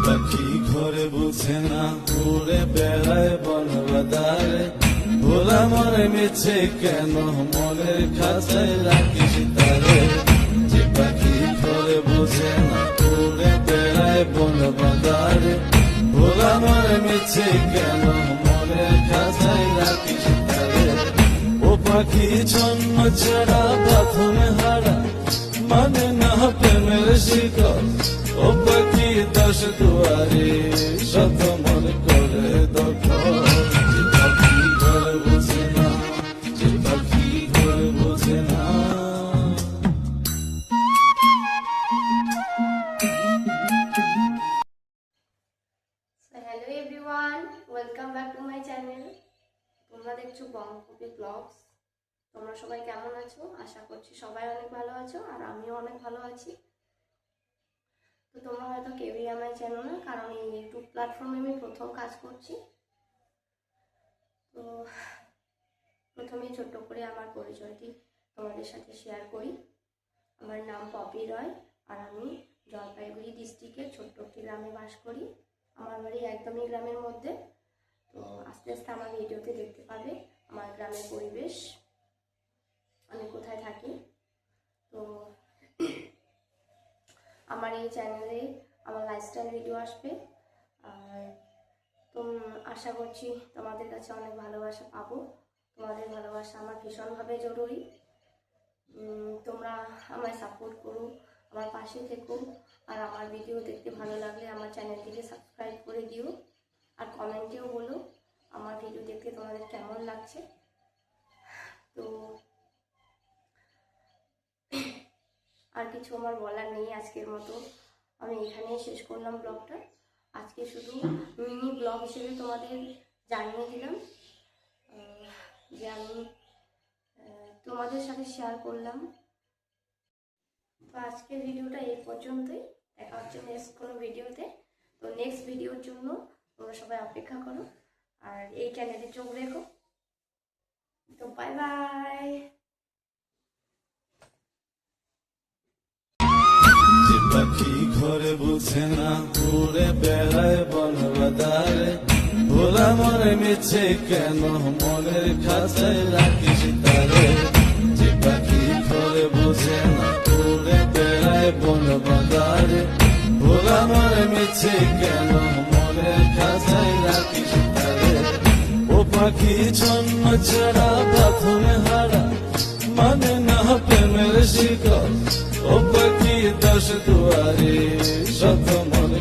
পাখি ঘরে বুঝে না উড়ে বেড়ায় বনবাদারে ভোলা মনে মিছে কেন মনের খাঁচায় রাখিস তারে যে পাখি ঘরে বুঝে না উড়ে বেড়ায় বনবাদারে ভোলা মনে মিছে কেন মনের খাঁচায় রাখিস তারে ও পাখি জন্ম ছাড়া প্রথমে হারা মানে না প্রেমের শিকল ও পাখি দশ দুয়ারে শত মন করে দখল যে পাখি ঘরে বুঝে না যে পাখি ঘরে বুঝে না hello everyone, welcome back to my channel. তোমরা দেখছো বঙ্গকপি ব্লগস। তোমরা সবাই কেমন আছো? আশা করছি সবাই অনেক ভালো আছো, আর আমিও অনেক ভালো আছি। তো তোমরা হয়তো কেউই আমায় চেনো না, কারণ এই ইউটিউব প্ল্যাটফর্মে আমি প্রথম কাজ করছি। তো প্রথমেই ছোট্ট করে আমার পরিচয়টি তোমাদের সাথে শেয়ার করি। আমার নাম পপি রয়, আর আমি জলপাইগুড়ি ডিস্ট্রিক্টের ছোট্ট একটি গ্রামে বাস করি। আমার বাড়ি একদমই গ্রামের মধ্যে। তো আস্তে আস্তে আমার ভিডিওতে দেখতে পাবে আমার গ্রামের পরিবেশ, আমি কোথায় থাকি। তো আমার এই চ্যানেলে আমার লাইফস্টাইল ভিডিও আসবে, আর আশা করছি তোমাদের কাছে অনেক ভালোবাসা পাবো। তোমাদের ভালোবাসা আমার ভীষণভাবে জরুরি। তোমরা আমায় সাপোর্ট করো, আমার পাশে থেকো, আর আমার ভিডিও দেখতে ভালো লাগলে আমার চ্যানেলটিকে সাবস্ক্রাইব করে দিও, আর কমেন্টেও বলো আমার ভিডিও দেখতে তোমাদের কেমন লাগছে। তো আর কিছু আমার বলার নেই আজকের মতো, আমি এখানেই শেষ করলাম ব্লগটা। আজকে শুধু মিনি ব্লগ হিসেবে তোমাদের জানিয়ে দিলাম যে আমি তোমাদের সাথে শেয়ার করলাম। তো আজকের ভিডিওটা এই পর্যন্তই, দেখা হচ্ছে নেক্সট কোনো ভিডিওতে। তো নেক্সট ভিডিওর জন্য তোমরা সবাই অপেক্ষা করো, আর এই চ্যানেলে চোখ রেখো। তো বাই বাই। যে পাখি ঘরে বুঝে না উড়ে বেড়ায় বনবাদারে ভোলা মনে মিছে কেন মনের খাঁচায় রাখিস তারে যে পাখি ঘরে বুঝে না উড়ে বেড়ায় বনবাদারে ভোলা মনে মিছে কেন মনের খাঁচায় রাখিস তারে ও পাখি জন্ম ছাড়া প্রথমে হারা মানে না প্রেমের শিকল ও পাখি দশ দুয়ারে শত মন